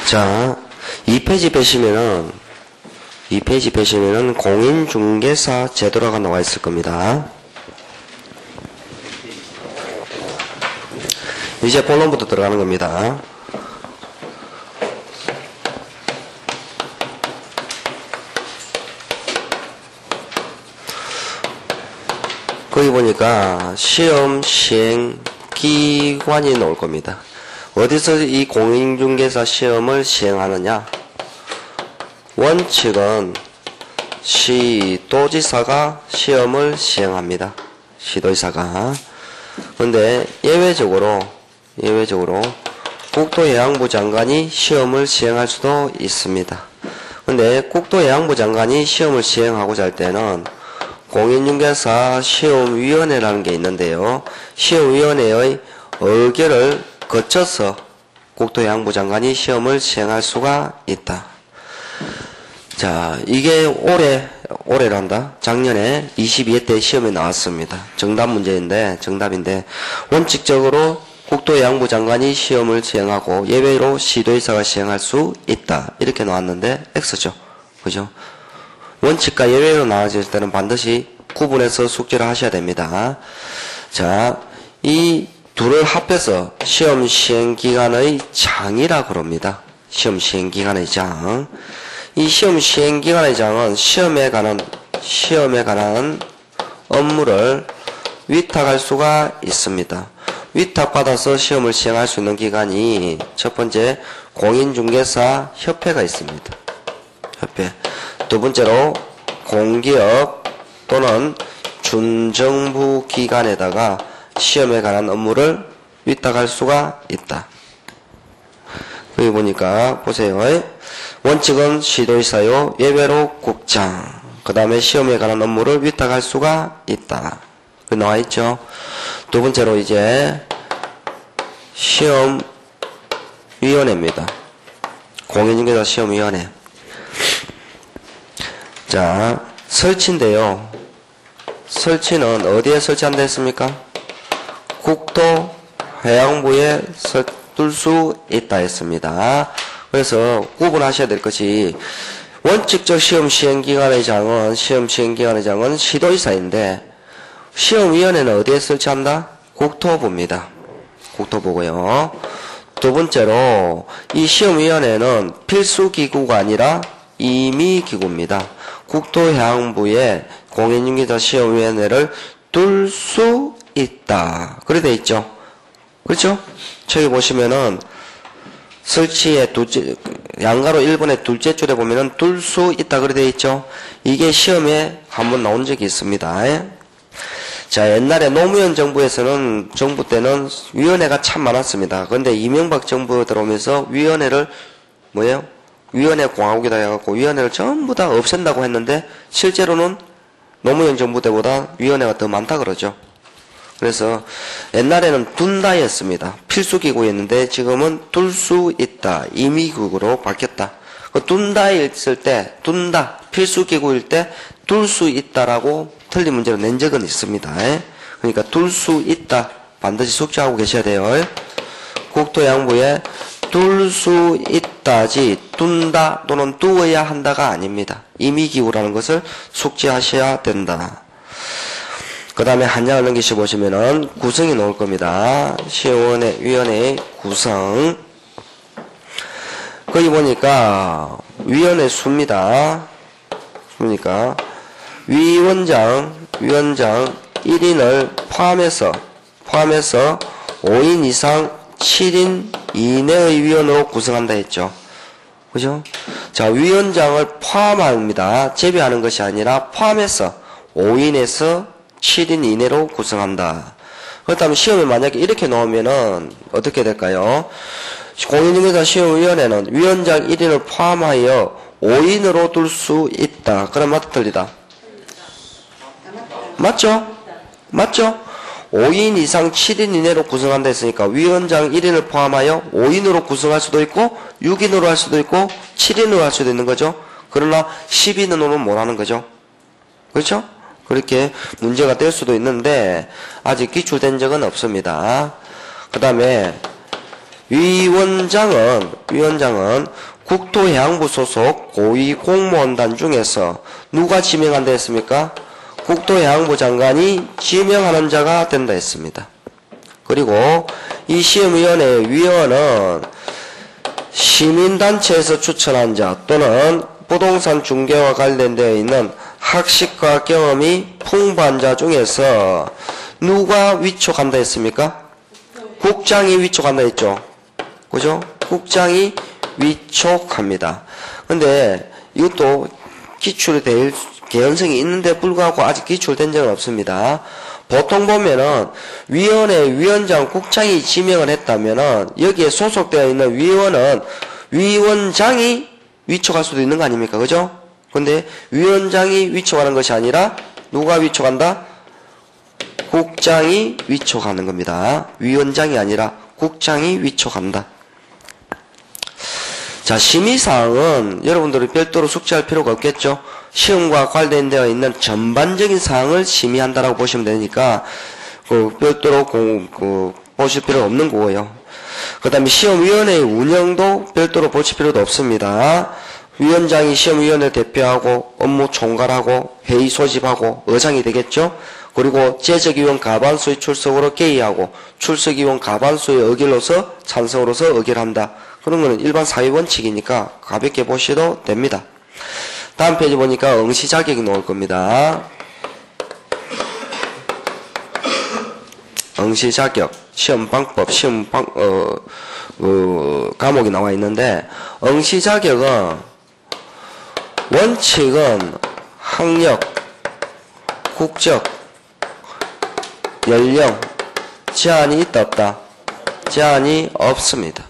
자, 2페이지 보시면은 공인중개사 제도라고 나와 있을 겁니다. 이제 본론부터 들어가는 겁니다. 거기 보니까 시험 시행 기관이 나올 겁니다. 어디서 이 공인중개사 시험을 시행하느냐? 원칙은 시도지사가 시험을 시행합니다. 시도지사가. 근데 예외적으로 국토해양부 장관이 시험을 시행할 수도 있습니다. 근데 국토해양부 장관이 시험을 시행하고자 할 때는 공인중개사 시험위원회라는 게 있는데요. 시험위원회의 의결을 거쳐서 국토해양부 장관이 시험을 시행할 수가 있다. 자, 이게 올해란다. 작년에 22회 때 시험에 나왔습니다. 정답인데, 원칙적으로 국토해양부 장관이 시험을 시행하고 예외로 시도지사가 시행할 수 있다. 이렇게 나왔는데, X죠. 그죠? 원칙과 예외로 나와질 때는 반드시 구분해서 숙지를 하셔야 됩니다. 자, 이 둘을 합해서 시험 시행 기간의 장이라 그럽니다. 시험 시행 기간의 장. 이 시험 시행 기간의 장은 시험에 관한 업무를 위탁할 수가 있습니다. 위탁받아서 시험을 시행할 수 있는 기관이 첫 번째 공인중개사 협회가 있습니다. 협회. 두 번째로 공기업 또는 준정부 기관에다가 시험에 관한 업무를 위탁할 수가 있다. 여기 보니까 보세요. 원칙은 시도지사요. 예외로 국장. 그 다음에 시험에 관한 업무를 위탁할 수가 있다. 그 나와 있죠. 두 번째로 이제 시험위원회입니다. 공인중개사 시험위원회. 자, 설치인데요. 설치는 어디에 설치한다 했습니까? 국토해양부에 둘 수 있다 했습니다. 그래서 구분하셔야 될 것이 원칙적 시험 시행기관의 장은 시도지사인데 시험위원회는 어디에 설치한다? 국토부입니다. 국토부고요. 두 번째로 이 시험위원회는 필수기구가 아니라 임의기구입니다. 국토해양부에 공인중개사 시험위원회를 둘 수 있다. 그래 돼 있죠. 그렇죠? 저기 보시면은 설치의 양가로 1번의 둘째 줄에 보면은 둘 수 있다. 그래 돼 있죠. 이게 시험에 한번 나온 적이 있습니다. 자, 옛날에 노무현 정부 때는 위원회가 참 많았습니다. 그런데 이명박 정부 들어오면서 위원회 공화국이다 해갖고 위원회를 전부 다 없앤다고 했는데 실제로는 노무현 정부 때보다 위원회가 더 많다 그러죠. 그래서 옛날에는 둔다였습니다. 필수기구였는데 지금은 둘 수 있다. 임의기구로 바뀌었다. 필수기구일 때 둘 수 있다라고 틀린 문제로 낸 적은 있습니다. 그러니까 둘 수 있다. 반드시 숙지하고 계셔야 돼요. 국토해양부에 둘 수 있다지 둔다 또는 두어야 한다가 아닙니다. 임의기구라는 것을 숙지하셔야 된다. 그 다음에 한 장을 넘기시 보시면은 구성이 나올 겁니다. 시험위원회의 구성. 거기 보니까 위원회 수입니다. 그러니까 위원장 1인을 포함해서 5인 이상 7인 이내의 위원으로 구성한다 했죠. 그죠? 자, 위원장을 포함합니다. 제외하는 것이 아니라 포함해서 5인에서 7인 이내로 구성한다. 그렇다면 시험에 만약에 이렇게 나오면은 어떻게 될까요? 공인중개사 시험위원회는 위원장 1인을 포함하여 5인으로 둘 수 있다. 그럼 맞다 틀리다? 맞죠? 5인 이상 7인 이내로 구성한다 했으니까 위원장 1인을 포함하여 5인으로 구성할 수도 있고 6인으로 할 수도 있고 7인으로 할 수도 있는 거죠. 그러나 10인으로는 못 하는 거죠. 그렇죠? 그렇게 문제가 될 수도 있는데 아직 기출된 적은 없습니다. 그 다음에 위원장은 국토해양부 소속 고위공무원단 중에서 누가 지명한다 했습니까? 국토해양부 장관이 지명하는 자가 된다 했습니다. 그리고 이 시험위원회의 위원은 시민단체에서 추천한 자 또는 부동산 중개와 관련되어 있는 학식과 경험이 풍부한 자 중에서 누가 위촉한다 했습니까? 국장이 위촉한다 했죠. 그죠? 국장이 위촉합니다. 근데 이것도 기출될 개연성이 있는데 불구하고 아직 기출된 적은 없습니다. 보통 보면은 위원회 위원장 국장이 지명을 했다면은 여기에 소속되어 있는 위원은 위원장이 위촉할 수도 있는 거 아닙니까? 그죠? 근데 위원장이 위촉하는 것이 아니라 누가 위촉한다? 국장이 위촉하는 겁니다. 위원장이 아니라 국장이 위촉한다. 자, 심의사항은 여러분들이 별도로 숙지할 필요가 없겠죠? 시험과 관련되어 있는 전반적인 사항을 심의한다라고 보시면 되니까, 별도로 보실 필요가 없는 거고요. 그 다음에 시험위원회의 운영도 별도로 보실 필요도 없습니다. 위원장이 시험위원회를 대표하고 업무 총괄하고 회의 소집하고 의장이 되겠죠? 그리고 재적위원 과반수의 출석으로 개의하고 출석위원 과반수의 의결로서 찬성으로서 의결한다. 그런 거는 일반 사회 원칙이니까 가볍게 보셔도 됩니다. 다음 페이지 보니까 응시 자격이 나올 겁니다. 응시 자격, 시험 방법, 과목이 나와 있는데, 응시 자격은 원칙은 학력, 국적, 연령, 제한이 있다 없다? 제한이 없습니다.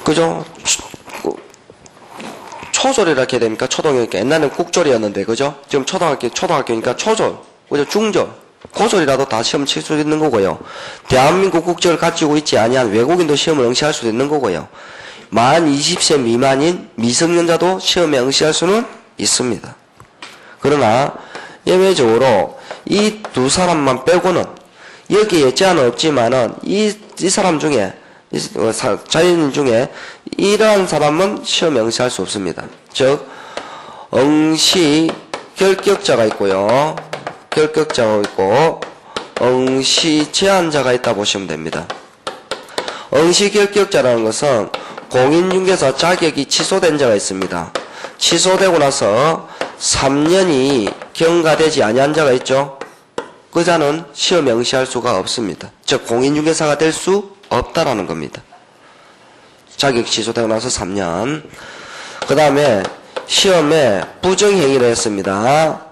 그죠? 초졸이라 이렇게 됩니까? 초등학교. 옛날에는 국졸이었는데, 그죠? 지금 초등학교니까 초졸, 그죠? 중졸, 고졸이라도 다 시험 칠 수 있는 거고요. 대한민국 국적을 가지고 있지 아니한 외국인도 시험을 응시할 수 있는 거고요. 만 20세 미만인 미성년자도 시험에 응시할 수는 있습니다. 그러나 예외적으로 이 두 사람만 빼고는 여기에 제한은 없지만은 이 사람 중에 자연인 중에 이러한 사람은 시험에 응시할 수 없습니다. 즉 응시 결격자가 있고요. 결격자가 있고 응시 제한자가 있다 보시면 됩니다. 응시 결격자라는 것은 공인중개사 자격이 취소된 자가 있습니다. 취소되고 나서 3년이 경과되지 아니한 자가 있죠. 그 자는 시험에 응시할 수가 없습니다. 즉 공인중개사가 될 수 없다라는 겁니다. 자격 취소되고 나서 3년. 그 다음에 시험에 부정행위를 했습니다.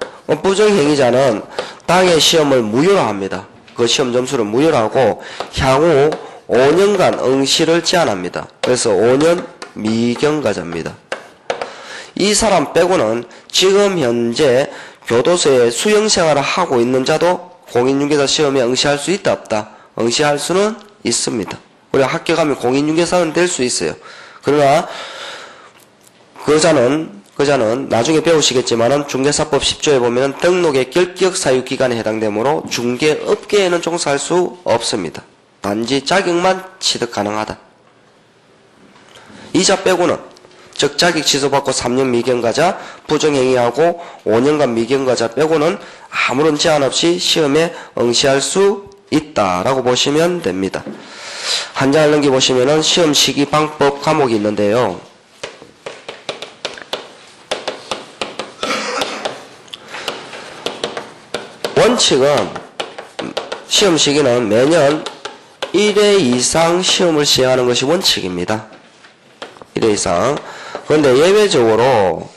부정행위자는 당의 시험을 무효로 합니다. 그 시험 점수를 무효로 하고 향후 5년간 응시를 제한합니다. 그래서 5년 미경과자입니다. 이 사람 빼고는 지금 현재 교도소에 수용생활을 하고 있는 자도 공인중개사 시험에 응시할 수 있다 없다? 응시할 수는 있습니다. 우리가 합격하면 공인중개사는 될 수 있어요. 그러나 그 자는 나중에 배우시겠지만은 중개사법 10조에 보면 등록의 결격 사유 기간에 해당되므로 중개업계에는 종사할 수 없습니다. 단지 자격만 취득 가능하다. 이자 빼고는 즉 자격 취소받고 3년 미경과자, 부정행위하고 5년간 미경과자 빼고는 아무런 제한 없이 시험에 응시할 수 있다라고 보시면 됩니다. 한 장을 넘겨보시면은 시험 시기 방법 과목이 있는데요. 원칙은 시험 시기는 매년 1회 이상 시험을 시행하는 것이 원칙입니다. 1회 이상. 그런데 예외적으로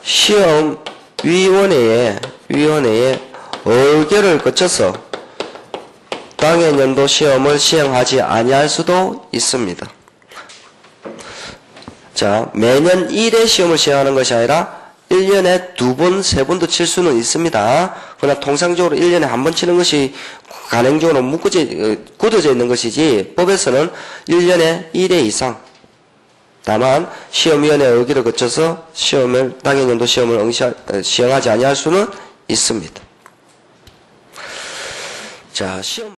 시험위원회에 의결을 거쳐서 당해 연도 시험을 시행하지 아니할 수도 있습니다. 자, 매년 1회 시험을 시행하는 것이 아니라 1년에 2번, 3번도 칠 수는 있습니다. 그러나 통상적으로 1년에 한 번 치는 것이 간행적으로 굳어져 있는 것이지 법에서는 1년에 1회 이상. 다만 시험위원회 의결을 거쳐서 당해 연도 시험을 시행하지 아니할 수는 있습니다. 자, 시험